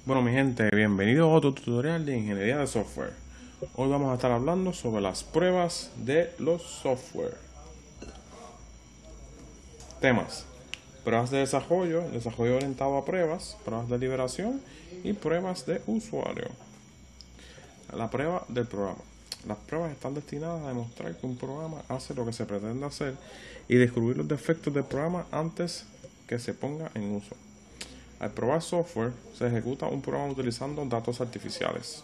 Bueno, mi gente, bienvenido a otro tutorial de ingeniería de software. Hoy vamos a estar hablando sobre las pruebas de los software. Temas: pruebas de desarrollo, desarrollo orientado a pruebas de liberación y pruebas de usuario. La prueba del programa. Las pruebas están destinadas a demostrar que un programa hace lo que se pretende hacer y descubrir los defectos del programa antes que se ponga en uso. Al probar software, se ejecuta un programa utilizando datos artificiales.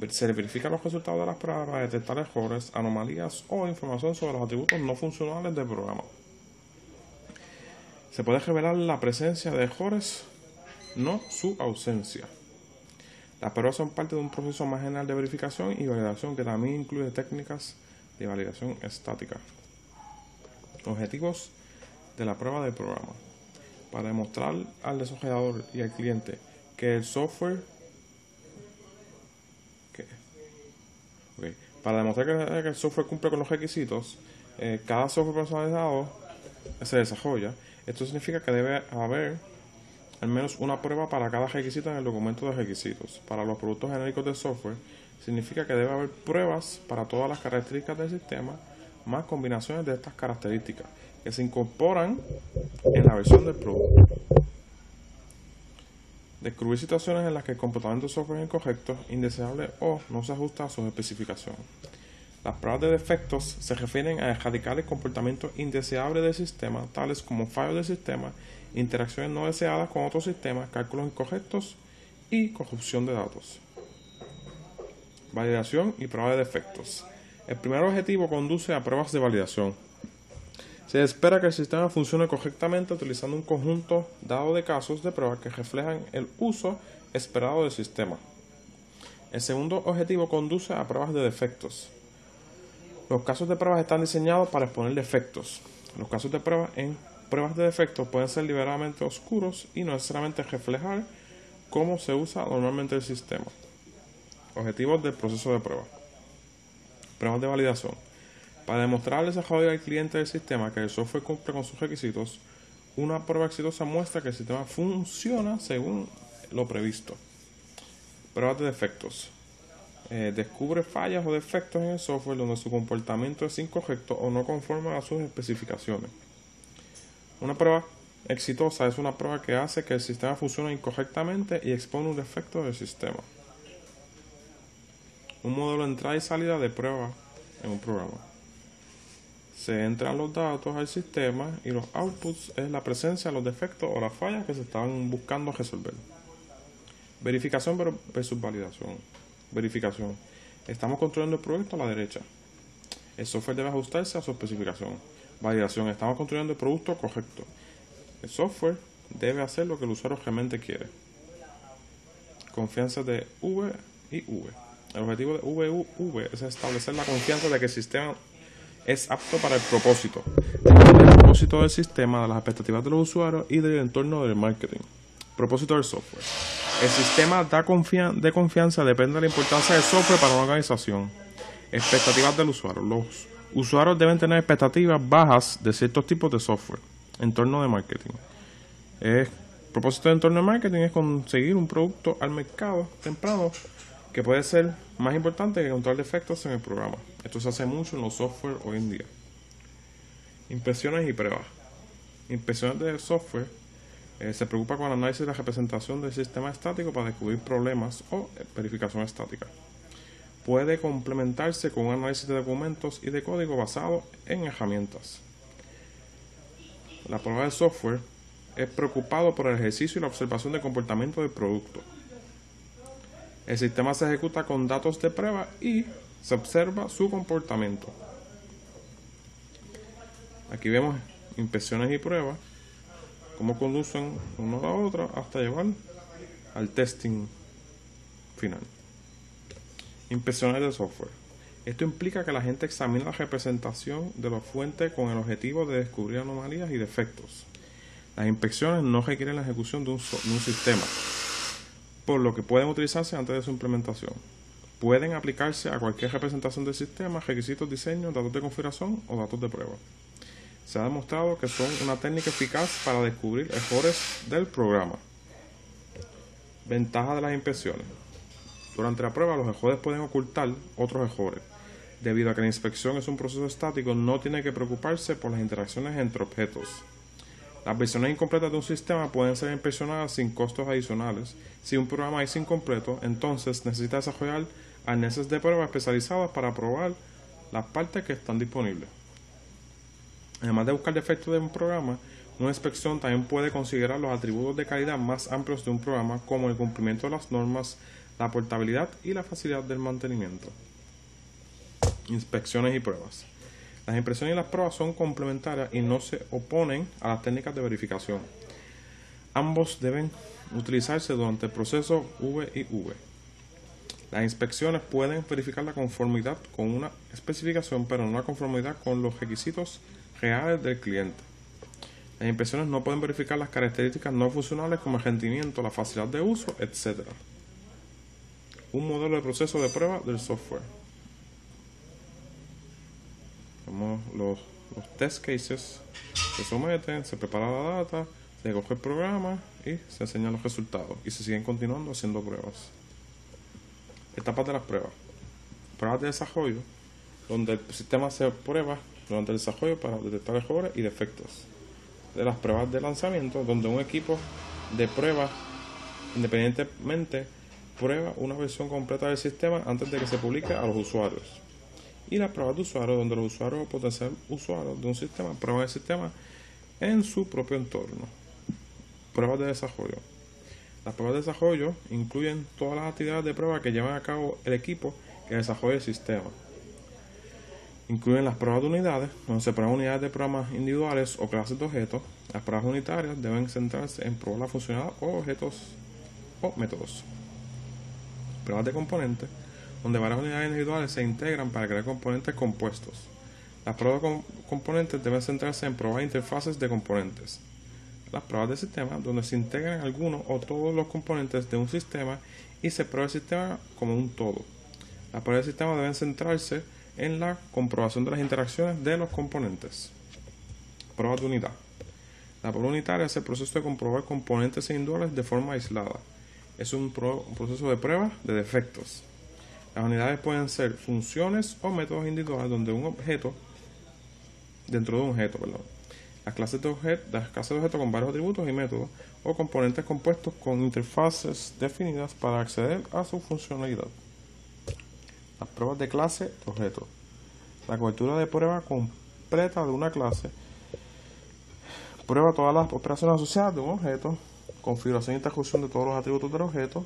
Se verifican los resultados de las pruebas para detectar errores, anomalías o información sobre los atributos no funcionales del programa. Se puede revelar la presencia de errores, no su ausencia. Las pruebas son parte de un proceso más general de verificación y validación que también incluye técnicas de validación estática. Objetivos de la prueba del programa: para demostrar al desarrollador y al cliente que el software para demostrar que el software cumple con los requisitos, cada software personalizado se desarrolla. Esto significa que debe haber al menos una prueba para cada requisito en el documento de requisitos. Para los productos genéricos de software, significa que debe haber pruebas para todas las características del sistema, más combinaciones de estas características que se incorporan en la versión del producto. Descubrir situaciones en las que el comportamiento del software es incorrecto, indeseable o no se ajusta a sus especificaciones. Las pruebas de defectos se refieren a erradicar el comportamiento indeseable del sistema, tales como fallos del sistema, interacciones no deseadas con otros sistemas, cálculos incorrectos y corrupción de datos. Validación y prueba de defectos. El primer objetivo conduce a pruebas de validación. Se espera que el sistema funcione correctamente utilizando un conjunto dado de casos de prueba que reflejan el uso esperado del sistema. El segundo objetivo conduce a pruebas de defectos. Los casos de pruebas están diseñados para exponer defectos. Los casos de prueba en pruebas de defectos pueden ser deliberadamente oscuros y no necesariamente reflejar cómo se usa normalmente el sistema. Objetivos del proceso de prueba. Pruebas de validación. Para demostrar al desarrollador y al cliente del sistema que el software cumple con sus requisitos, una prueba exitosa muestra que el sistema funciona según lo previsto. Pruebas de defectos. Descubre fallas o defectos en el software donde su comportamiento es incorrecto o no conforme a sus especificaciones. Una prueba exitosa es una prueba que hace que el sistema funcione incorrectamente y expone un defecto del sistema. Un modelo de entrada y salida de prueba en un programa. Se entran los datos al sistema y los outputs es la presencia de los defectos o las fallas que se estaban buscando resolver. Verificación versus validación. Verificación. Estamos construyendo el proyecto a la derecha. El software debe ajustarse a su especificación. Validación. Estamos construyendo el producto correcto. El software debe hacer lo que el usuario realmente quiere. Confianza de V y V. El objetivo de VV es establecer la confianza de que el sistema es apto para el propósito. Depende del propósito del sistema, de las expectativas de los usuarios y del entorno del marketing. Propósito del software. El sistema de confianza depende de la importancia del software para una organización. Expectativas del usuario. Los usuarios deben tener expectativas bajas de ciertos tipos de software. Entorno de marketing. El propósito del entorno de marketing es conseguir un producto al mercado temprano que puede ser más importante que encontrar defectos en el programa. Esto se hace mucho en los software hoy en día. Inspecciones y pruebas. Inspecciones de software. Se preocupa con el análisis de la representación del sistema estático para descubrir problemas o verificación estática. Puede complementarse con un análisis de documentos y de código basado en herramientas. La prueba de software es preocupado por el ejercicio y la observación del comportamiento del producto. El sistema se ejecuta con datos de prueba y se observa su comportamiento. Aquí vemos inspecciones y pruebas, cómo conducen uno a la otra hasta llegar al testing final. Inspecciones de software. Esto implica que la gente examina la representación de la fuente con el objetivo de descubrir anomalías y defectos. Las inspecciones no requieren la ejecución de un sistema, por lo que pueden utilizarse antes de su implementación. Pueden aplicarse a cualquier representación del sistema, requisitos, diseños, datos de configuración o datos de prueba. Se ha demostrado que son una técnica eficaz para descubrir errores del programa. Ventaja de las inspecciones. Durante la prueba, los gestores pueden ocultar otros gestores. Debido a que la inspección es un proceso estático, no tiene que preocuparse por las interacciones entre objetos. Las versiones incompletas de un sistema pueden ser inspeccionadas sin costos adicionales. Si un programa es incompleto, entonces necesita desarrollar arneses de prueba especializados para probar las partes que están disponibles. Además de buscar defectos de un programa, una inspección también puede considerar los atributos de calidad más amplios de un programa, como el cumplimiento de las normas, la portabilidad y la facilidad del mantenimiento. Inspecciones y pruebas. Las inspecciones y las pruebas son complementarias y no se oponen a las técnicas de verificación. Ambos deben utilizarse durante el proceso V&V. Las inspecciones pueden verificar la conformidad con una especificación, pero no la conformidad con los requisitos reales del cliente. Las inspecciones no pueden verificar las características no funcionales como el rendimiento, la facilidad de uso, etc. Un modelo de proceso de prueba del software. Tenemos los test cases, se someten, se prepara la data, se coge el programa y se enseñan los resultados y se siguen continuando haciendo pruebas. Etapas de las pruebas. Pruebas de desarrollo, donde el sistema se prueba durante el desarrollo para detectar errores y defectos. De las pruebas de lanzamiento, donde un equipo de prueba independientemente prueba una versión completa del sistema antes de que se publique a los usuarios. Y las pruebas de usuario, donde los usuarios o potenciales usuarios de un sistema prueban el sistema en su propio entorno. Pruebas de desarrollo. Las pruebas de desarrollo incluyen todas las actividades de prueba que llevan a cabo el equipo que desarrolla el sistema. Incluyen las pruebas de unidades, donde se prueban unidades de programas individuales o clases de objetos. Las pruebas unitarias deben centrarse en probar la funcionalidad o objetos o métodos. Pruebas de componentes, donde varias unidades individuales se integran para crear componentes compuestos. Las pruebas de componentes deben centrarse en probar interfaces de componentes. Las pruebas de sistema, donde se integran algunos o todos los componentes de un sistema y se prueba el sistema como un todo. Las pruebas de sistema deben centrarse en la comprobación de las interacciones de los componentes. Pruebas de unidad. La prueba unitaria es el proceso de comprobar componentes individuales de forma aislada. Es un proceso de prueba de defectos. Las unidades pueden ser funciones o métodos individuales donde un objeto, dentro de un objeto, Las clases de objetos con varios atributos y métodos, o componentes compuestos con interfaces definidas para acceder a su funcionalidad. Las pruebas de clase de objeto. La cobertura de prueba completa de una clase prueba todas las operaciones asociadas de un objeto, configuración y ejecución de todos los atributos del objeto,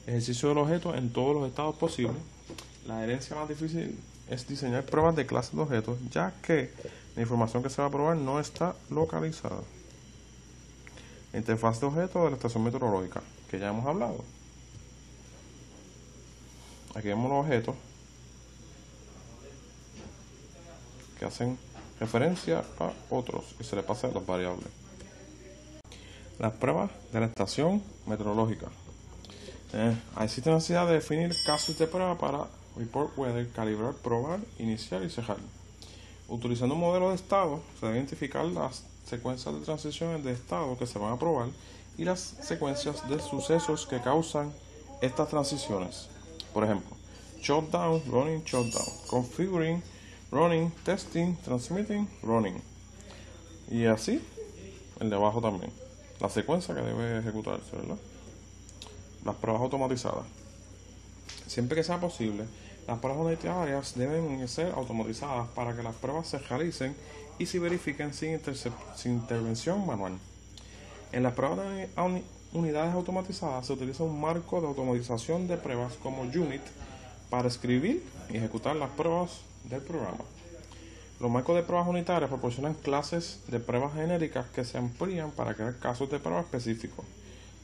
ejercicio del objeto en todos los estados posibles. La herencia más difícil es diseñar pruebas de clases de objetos, ya que la información que se va a probar no está localizada. La interfaz de objetos de la estación meteorológica, que ya hemos hablado. Aquí vemos los objetos que hacen referencia a otros y se le pasa las variables. Las pruebas de la estación meteorológica. Existe necesidad de definir casos de prueba para report weather, calibrar, probar, iniciar y cerrar. Utilizando un modelo de estado, se debe identificar las secuencias de transiciones de estado que se van a probar y las secuencias de sucesos que causan estas transiciones. Por ejemplo, shutdown, running, shutdown, configuring, running, testing, transmitting, running. Y así, el de abajo también. La secuencia que debe ejecutarse, ¿verdad? Las pruebas automatizadas. Siempre que sea posible, las pruebas unitarias deben ser automatizadas para que las pruebas se realicen y se verifiquen sin intervención manual. En las pruebas de unidades automatizadas se utiliza un marco de automatización de pruebas como UNIT para escribir y ejecutar las pruebas del programa. Los marcos de pruebas unitarias proporcionan clases de pruebas genéricas que se amplían para crear casos de prueba específicos.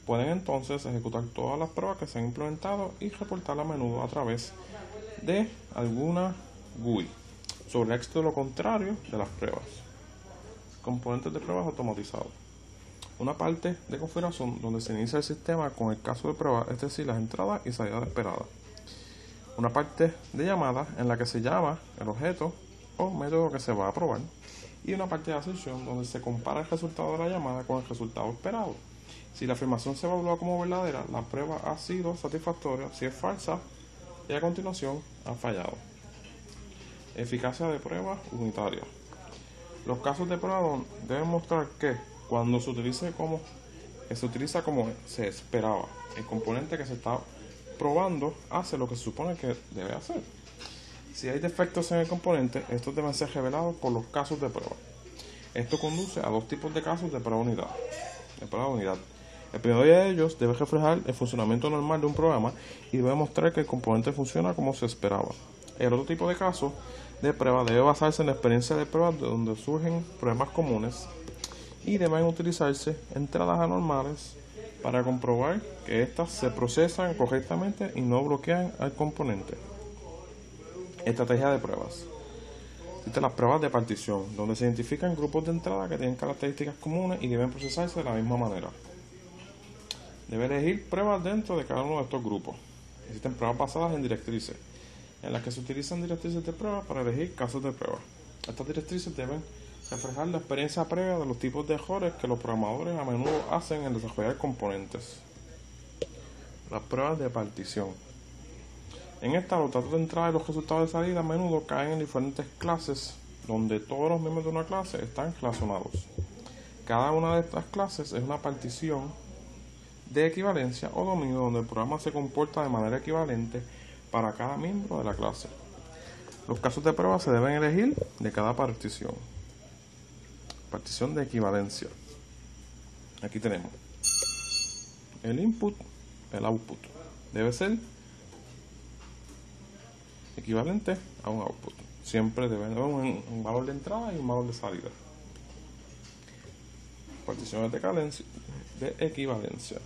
Pueden entonces ejecutar todas las pruebas que se han implementado y reportar a menudo a través de alguna GUI sobre el éxito de lo contrario de las pruebas. Componentes de pruebas automatizados. Una parte de configuración donde se inicia el sistema con el caso de prueba, es decir, las entradas y salidas esperadas. Una parte de llamada en la que se llama el objeto o método que se va a probar. Y una parte de ascensión donde se compara el resultado de la llamada con el resultado esperado. Si la afirmación se evalúa como verdadera, la prueba ha sido satisfactoria. Si es falsa, y a continuación ha fallado. Eficacia de prueba unitaria. Los casos de prueba deben mostrar que cuando se utiliza como se esperaba, el componente que se está probando hace lo que se supone que debe hacer. Si hay defectos en el componente, estos deben ser revelados por los casos de prueba. Esto conduce a dos tipos de casos de prueba unidad. El primero de ellos debe reflejar el funcionamiento normal de un programa y debe mostrar que el componente funciona como se esperaba. El otro tipo de caso de prueba debe basarse en la experiencia de prueba donde surgen problemas comunes y deben utilizarse entradas anormales para comprobar que éstas se procesan correctamente y no bloquean al componente. Estrategia de pruebas. Existen las pruebas de partición, donde se identifican grupos de entrada que tienen características comunes y deben procesarse de la misma manera. Debe elegir pruebas dentro de cada uno de estos grupos. Existen pruebas basadas en directrices, en las que se utilizan directrices de prueba para elegir casos de prueba. Estas directrices deben reflejar la experiencia previa de los tipos de errores que los programadores a menudo hacen en desarrollar componentes. Las pruebas de partición. En esta, los datos de entrada y los resultados de salida a menudo caen en diferentes clases, donde todos los miembros de una clase están relacionados. Cada una de estas clases es una partición de equivalencia o dominio donde el programa se comporta de manera equivalente para cada miembro de la clase. Los casos de prueba se deben elegir de cada partición. Partición de equivalencia. Aquí tenemos el input, el output. Debe ser equivalente a un output. Siempre debe haber un valor de entrada y un valor de salida. Particiones de equivalencia.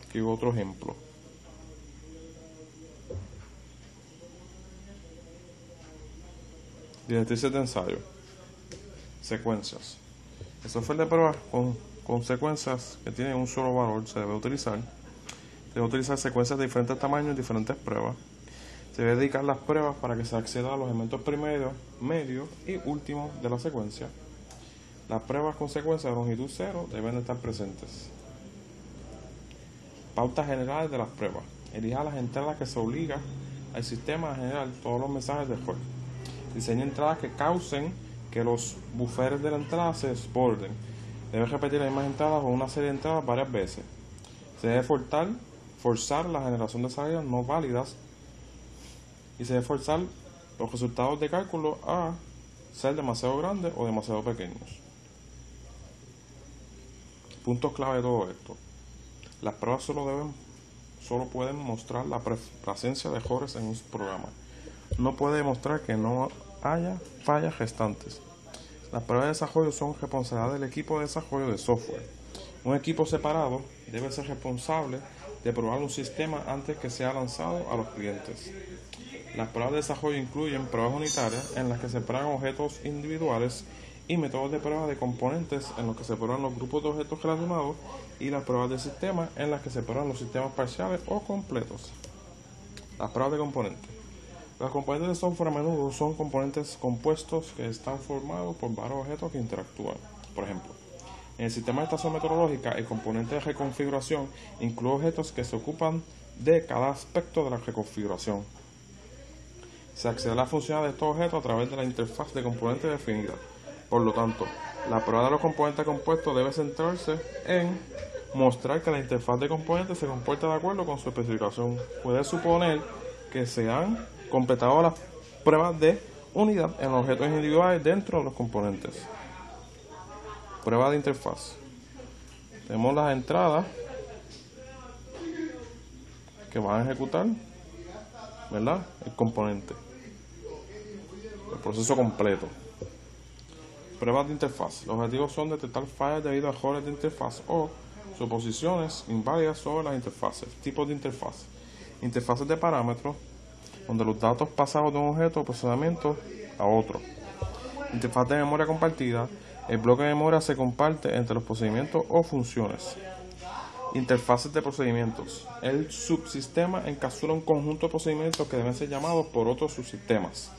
Aquí hay otro ejemplo. Directrices de ensayo. Secuencias. El software de prueba con secuencias que tienen un solo valor se debe utilizar. Se debe utilizar secuencias de diferentes tamaños, diferentes pruebas. Se debe dedicar las pruebas para que se acceda a los elementos primeros, medios y últimos de la secuencia. Las pruebas con secuencia de longitud 0 deben estar presentes. Pautas generales de las pruebas. Elija las entradas que se obliga al sistema a generar todos los mensajes de error. Diseña entradas que causen que los buffers de la entrada se desborden. Debe repetir las mismas entradas o una serie de entradas varias veces. Se debe forzar la generación de salidas no válidas y se debe forzar los resultados de cálculo a ser demasiado grandes o demasiado pequeños. Puntos clave de todo esto. Las pruebas solo pueden mostrar la presencia de errores en un programa. No puede demostrar que no haya fallas restantes. Las pruebas de desarrollo son responsabilidad del equipo de desarrollo de software. Un equipo separado debe ser responsable de probar un sistema antes que sea lanzado a los clientes. Las pruebas de desarrollo incluyen pruebas unitarias en las que se prueban objetos individuales y métodos de prueba de componentes en los que se prueban los grupos de objetos relacionados y las pruebas de sistema en las que se prueban los sistemas parciales o completos. Las pruebas de componentes. Los componentes de software a menudo son componentes compuestos que están formados por varios objetos que interactúan. Por ejemplo, en el sistema de estación meteorológica, el componente de reconfiguración incluye objetos que se ocupan de cada aspecto de la reconfiguración. Se accede a la funcionalidad de estos objetos a través de la interfaz de componentes definida. Por lo tanto, la prueba de los componentes compuestos debe centrarse en mostrar que la interfaz de componentes se comporta de acuerdo con su especificación. Puede suponer que se han completado las pruebas de unidad en los objetos individuales dentro de los componentes. Prueba de interfaz. Tenemos las entradas que van a ejecutar, ¿verdad?, el componente. El proceso completo. Pruebas de interfaz. Los objetivos son detectar fallas debido a errores de interfaz o suposiciones inválidas sobre las interfaces. Tipos de interfaz. Interfaces de parámetros, donde los datos pasados de un objeto o procesamiento a otro. Interfaz de memoria compartida. El bloque de memoria se comparte entre los procedimientos o funciones. Interfaces de procedimientos. El subsistema encapsula un conjunto de procedimientos que deben ser llamados por otros subsistemas.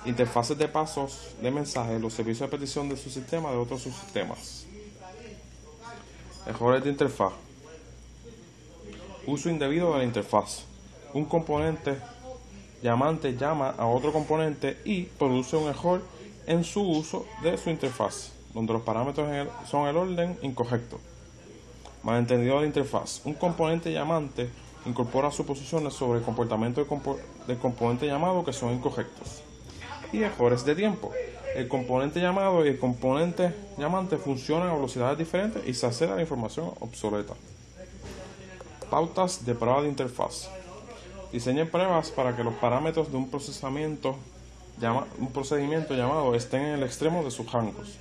Interfaces de pasos de mensajes. Los servicios de petición del subsistema de otros subsistemas. Errores de interfaz. Uso indebido de la interfaz. Un componente llamante llama a otro componente y produce un error en su uso de su interfaz, donde los parámetros son el orden incorrecto. Malentendido de la interfaz. Un componente llamante incorpora suposiciones sobre el comportamiento del componente llamado que son incorrectos. Y errores de tiempo. El componente llamado y el componente llamante funcionan a velocidades diferentes y se accede a la información obsoleta. Pautas de prueba de interfaz. Diseñen pruebas para que los parámetros de un procedimiento llamado estén en el extremo de sus rangos.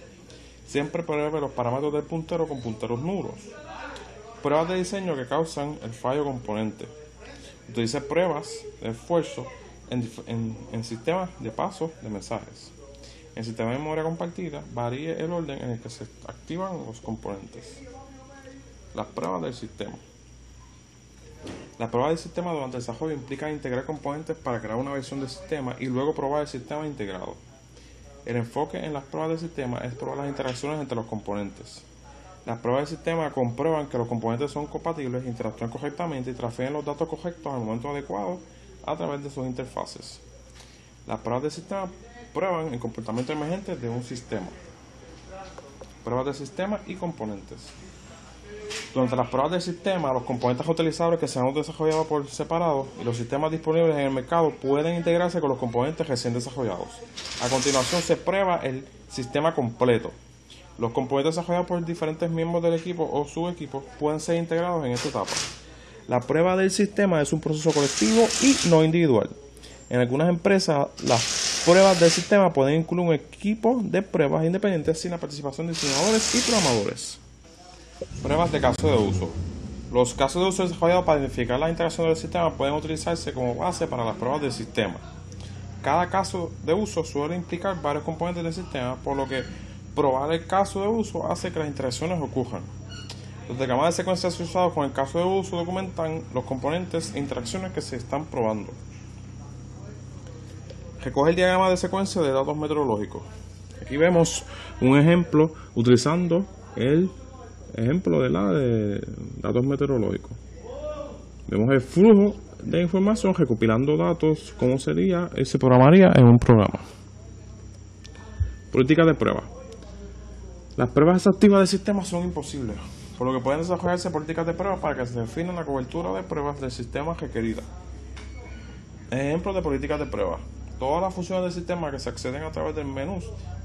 Siempre pruebe los parámetros del puntero con punteros nulos. Pruebas de diseño que causan el fallo componente. Utilice pruebas de esfuerzo en sistemas de pasos de mensajes. En sistema de memoria compartida, varíe el orden en el que se activan los componentes. Las pruebas del sistema. Las pruebas del sistema durante el desarrollo implican integrar componentes para crear una versión del sistema y luego probar el sistema integrado. El enfoque en las pruebas del sistema es probar las interacciones entre los componentes. Las pruebas del sistema comprueban que los componentes son compatibles, interactúan correctamente y transfieren los datos correctos al momento adecuado a través de sus interfaces. Las pruebas del sistema prueban el comportamiento emergente de un sistema. Pruebas del sistema y componentes. Durante las pruebas del sistema, los componentes utilizables que se han desarrollado por separado y los sistemas disponibles en el mercado pueden integrarse con los componentes recién desarrollados. A continuación se prueba el sistema completo. Los componentes desarrollados por diferentes miembros del equipo o subequipos pueden ser integrados en esta etapa. La prueba del sistema es un proceso colectivo y no individual. En algunas empresas, las pruebas del sistema pueden incluir un equipo de pruebas independientes sin la participación de diseñadores y programadores. Pruebas de caso de uso. Los casos de uso desarrollados para identificar la interacción del sistema pueden utilizarse como base para las pruebas del sistema. Cada caso de uso suele implicar varios componentes del sistema, por lo que probar el caso de uso hace que las interacciones ocurran. Los diagramas de secuencia asociados con el caso de uso documentan los componentes e interacciones que se están probando. Recoge el diagrama de secuencia de datos meteorológicos. Aquí vemos un ejemplo utilizando el ejemplo de datos meteorológicos. Vemos el flujo de información recopilando datos, cómo sería y se programaría en un programa. Política de prueba. Las pruebas exhaustivas del sistema son imposibles, por lo que pueden desarrollarse políticas de prueba para que se defina la cobertura de pruebas del sistema requerida. Ejemplos de políticas de prueba. Todas las funciones del sistema que se acceden a través del menú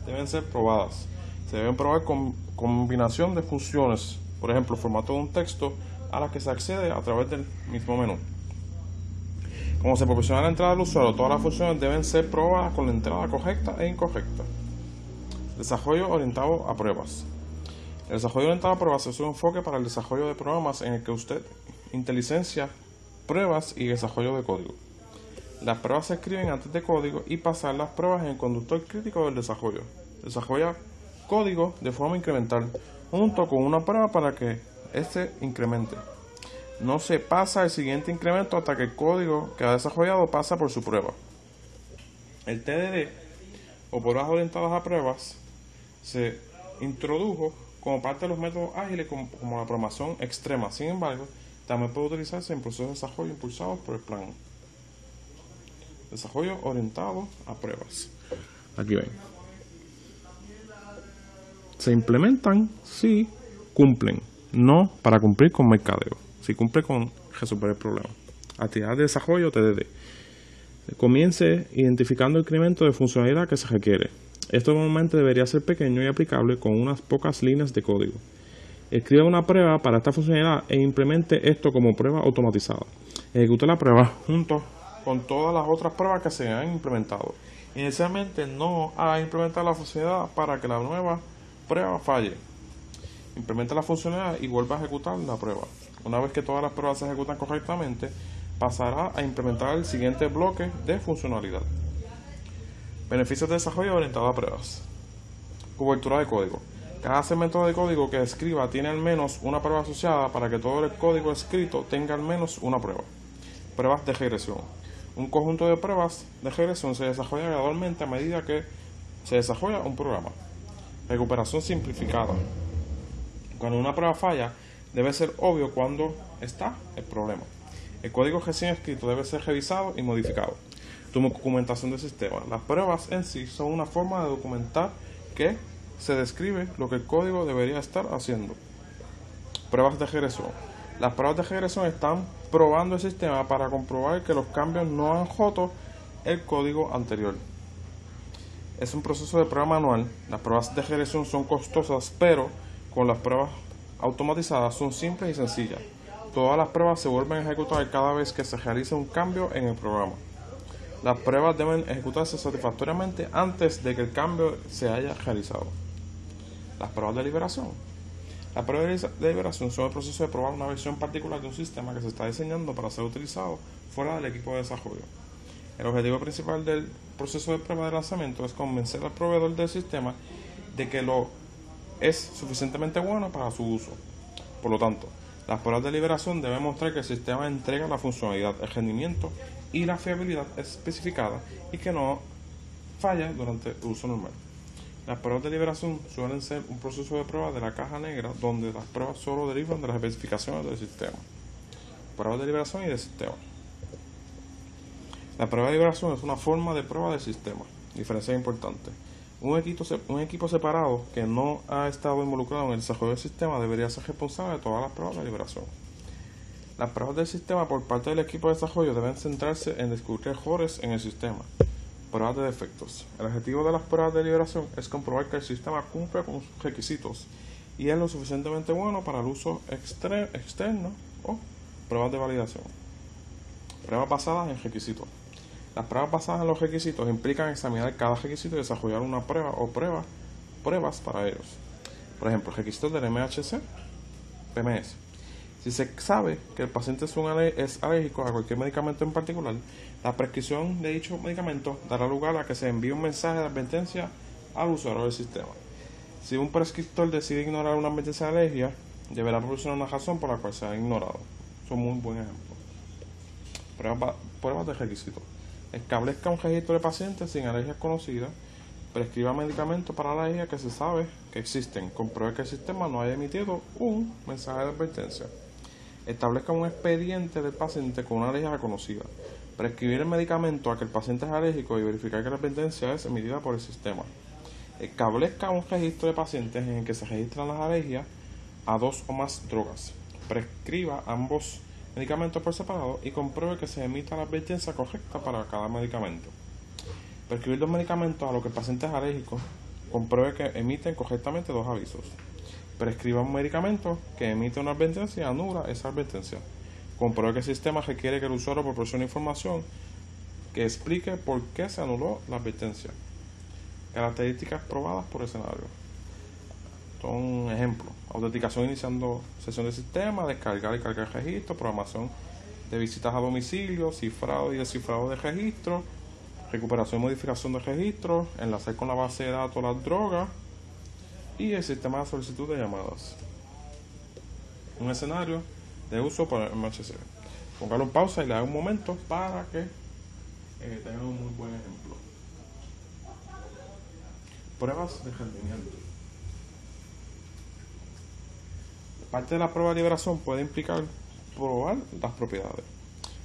deben ser probadas. Se deben probar con combinación de funciones, por ejemplo, formato de un texto a la que se accede a través del mismo menú. Como se proporciona la entrada del usuario, todas las funciones deben ser probadas con la entrada correcta e incorrecta. Desarrollo orientado a pruebas. El desarrollo orientado a pruebas es un enfoque para el desarrollo de programas en el que usted inteligencia pruebas y desarrollo de código. Las pruebas se escriben antes de código y pasan las pruebas en el conductor crítico del desarrollo. Desarrolla código de forma incremental, junto con una prueba para que este incremente. No se pasa el siguiente incremento hasta que el código que ha desarrollado pasa por su prueba. El TDD, o pruebas orientadas a pruebas, se introdujo como parte de los métodos ágiles como la programación extrema. Sin embargo, también puede utilizarse en procesos de desarrollo impulsados por el plan. Desarrollo orientado a pruebas. Aquí ven. Se implementan si cumplen, no para cumplir con mercadeo. Si cumple con resolver el problema. Actividad de desarrollo TDD. Comience identificando el incremento de funcionalidad que se requiere. Esto normalmente debería ser pequeño y aplicable con unas pocas líneas de código. Escriba una prueba para esta funcionalidad e implemente esto como prueba automatizada. Ejecute la prueba junto con todas las otras pruebas que se han implementado. Inicialmente no haga implementar la funcionalidad para que la nueva prueba falle. Implementa la funcionalidad y vuelva a ejecutar la prueba. Una vez que todas las pruebas se ejecutan correctamente, pasará a implementar el siguiente bloque de funcionalidad. Beneficios de desarrollo orientado a pruebas. Cobertura de código. Cada segmento de código que escriba tiene al menos una prueba asociada para que todo el código escrito tenga al menos una prueba. Pruebas de regresión. Un conjunto de pruebas de regresión se desarrolla gradualmente a medida que se desarrolla un programa. Recuperación simplificada. Cuando una prueba falla, debe ser obvio cuando está el problema. El código recién escrito debe ser revisado y modificado. Tu documentación del sistema. Las pruebas en sí son una forma de documentar que se describe lo que el código debería estar haciendo. Pruebas de regresión. Las pruebas de regresión están probando el sistema para comprobar que los cambios no han roto el código anterior. Es un proceso de prueba manual. Las pruebas de regresión son costosas, pero con las pruebas automatizadas son simples y sencillas. Todas las pruebas se vuelven a ejecutar cada vez que se realice un cambio en el programa. Las pruebas deben ejecutarse satisfactoriamente antes de que el cambio se haya realizado. Las pruebas de liberación. Las pruebas de liberación son el proceso de probar una versión particular de un sistema que se está diseñando para ser utilizado fuera del equipo de desarrollo. El objetivo principal del proceso de prueba de lanzamiento es convencer al proveedor del sistema de que lo es suficientemente bueno para su uso. Por lo tanto, las pruebas de liberación deben mostrar que el sistema entrega la funcionalidad, el rendimiento y la fiabilidad especificada y que no falla durante el uso normal. Las pruebas de liberación suelen ser un proceso de prueba de la caja negra donde las pruebas solo derivan de las especificaciones del sistema. Pruebas de liberación y de sistema. La prueba de liberación es una forma de prueba del sistema. Diferencia importante. Un equipo separado que no ha estado involucrado en el desarrollo del sistema debería ser responsable de todas las pruebas de liberación. Las pruebas del sistema por parte del equipo de desarrollo deben centrarse en descubrir errores en el sistema. Pruebas de defectos. El objetivo de las pruebas de liberación es comprobar que el sistema cumple con sus requisitos y es lo suficientemente bueno para el uso externo o pruebas de validación. Pruebas basadas en requisitos. Las pruebas basadas en los requisitos implican examinar cada requisito y desarrollar una prueba o pruebas para ellos. Por ejemplo, requisitos del MHC, PMS. Si se sabe que el paciente es alérgico a cualquier medicamento en particular, la prescripción de dicho medicamento dará lugar a que se envíe un mensaje de advertencia al usuario del sistema. Si un prescriptor decide ignorar una advertencia de alergia, deberá proporcionar una razón por la cual se ha ignorado. Es un muy buen ejemplo. Pruebas de requisitos. Establezca un registro de pacientes sin alergias conocidas. Prescriba medicamentos para la alergia que se sabe que existen. Compruebe que el sistema no haya emitido un mensaje de advertencia. Establezca un expediente del paciente con una alergia reconocida. Prescribir el medicamento a que el paciente es alérgico y verificar que la advertencia es emitida por el sistema. Establezca un registro de pacientes en el que se registran las alergias a 2 o más drogas. Prescriba ambos medicamentos por separado y compruebe que se emita la advertencia correcta para cada medicamento. Prescribir 2 medicamentos a los que el paciente es alérgico. Compruebe que emiten correctamente 2 avisos. Prescriba un medicamento que emite una advertencia y anula esa advertencia. Compruebe que el sistema requiere que el usuario proporcione información que explique por qué se anuló la advertencia. Características probadas por escenario. Son ejemplos: autenticación iniciando sesión de sistema, descargar y cargar registro, programación de visitas a domicilio, cifrado y descifrado de registro, recuperación y modificación de registro, enlazar con la base de datos las drogas y el sistema de solicitud de llamadas. Un escenario de uso para el MHC. Póngalo en pausa y le da un momento para que tengan un muy buen ejemplo. Pruebas de rendimiento. Parte de la prueba de liberación puede implicar probar las propiedades.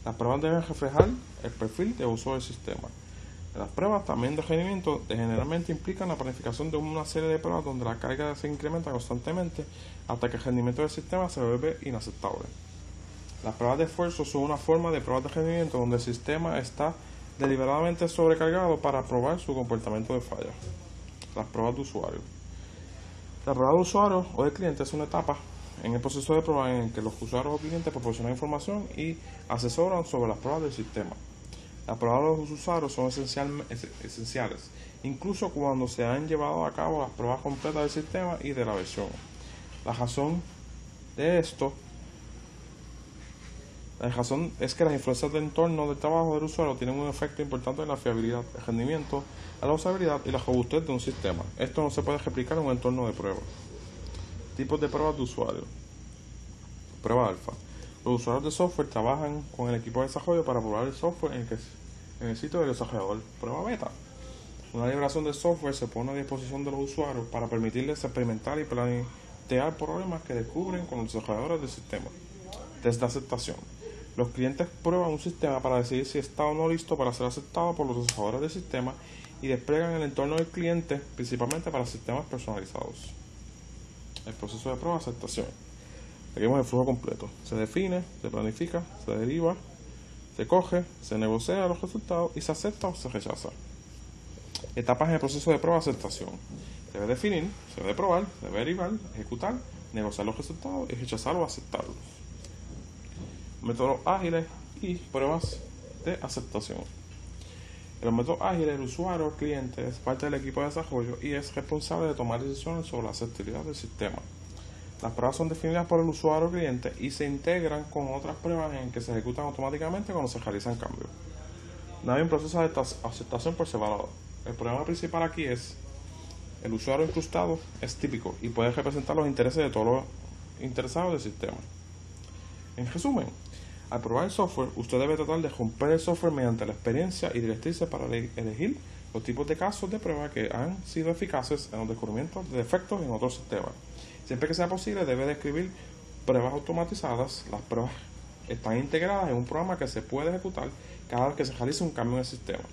Las pruebas deben reflejar el perfil de uso del sistema. Las pruebas también de rendimiento generalmente implican la planificación de una serie de pruebas donde la carga se incrementa constantemente hasta que el rendimiento del sistema se vuelve inaceptable. Las pruebas de esfuerzo son una forma de pruebas de rendimiento donde el sistema está deliberadamente sobrecargado para probar su comportamiento de falla. Las pruebas de usuario. La prueba de usuario o de cliente es una etapa en el proceso de prueba en el que los usuarios o clientes proporcionan información y asesoran sobre las pruebas del sistema. Las pruebas de los usuarios son esenciales, incluso cuando se han llevado a cabo las pruebas completas del sistema y de la versión. La razón es que las influencias del entorno del trabajo del usuario tienen un efecto importante en la fiabilidad, el rendimiento, la usabilidad y la robustez de un sistema. Esto no se puede replicar en un entorno de prueba. Tipos de pruebas de usuario. Prueba alfa. Los usuarios de software trabajan con el equipo de desarrollo para probar el software en el sitio del desarrollador. Prueba beta. Una liberación de software se pone a disposición de los usuarios para permitirles experimentar y testear problemas que descubren con los desarrolladores del sistema. Test de aceptación. Los clientes prueban un sistema para decidir si está o no listo para ser aceptado por los desarrolladores del sistema y despliegan el entorno del cliente principalmente para sistemas personalizados. El proceso de prueba de aceptación. Seguimos el flujo completo. Se define, se planifica, se deriva, se coge, se negocia los resultados y se acepta o se rechaza. Etapas en el proceso de prueba de aceptación. Se debe definir, se debe probar, se debe derivar, ejecutar, negociar los resultados y rechazar o aceptarlos. Métodos ágiles y pruebas de aceptación. En los métodos ágiles, el usuario o cliente es parte del equipo de desarrollo y es responsable de tomar decisiones sobre la aceptabilidad del sistema. Las pruebas son definidas por el usuario o cliente y se integran con otras pruebas en que se ejecutan automáticamente cuando se realizan cambios. No hay un proceso de aceptación por separado. El problema principal aquí es el usuario incrustado es típico y puede representar los intereses de todos los interesados del sistema. En resumen, al probar el software, usted debe tratar de romper el software mediante la experiencia y directrices para elegir los tipos de casos de prueba que han sido eficaces en los descubrimientos de defectos en otros sistemas. Siempre que sea posible, debe describir pruebas automatizadas. Las pruebas están integradas en un programa que se puede ejecutar cada vez que se realice un cambio en el sistema.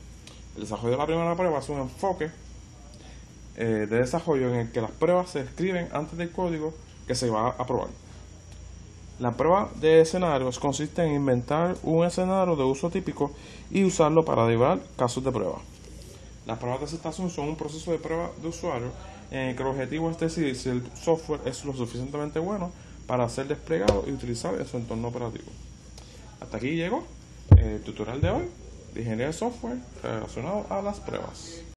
El desarrollo de la primera prueba es un enfoque de desarrollo en el que las pruebas se escriben antes del código que se va a probar. La prueba de escenarios consiste en inventar un escenario de uso típico y usarlo para derivar casos de prueba. Las pruebas de aceptación son un proceso de prueba de usuario en el que el objetivo es decidir si el software es lo suficientemente bueno para ser desplegado y utilizar en su entorno operativo. Hasta aquí llegó el tutorial de hoy de ingeniería de software relacionado a las pruebas.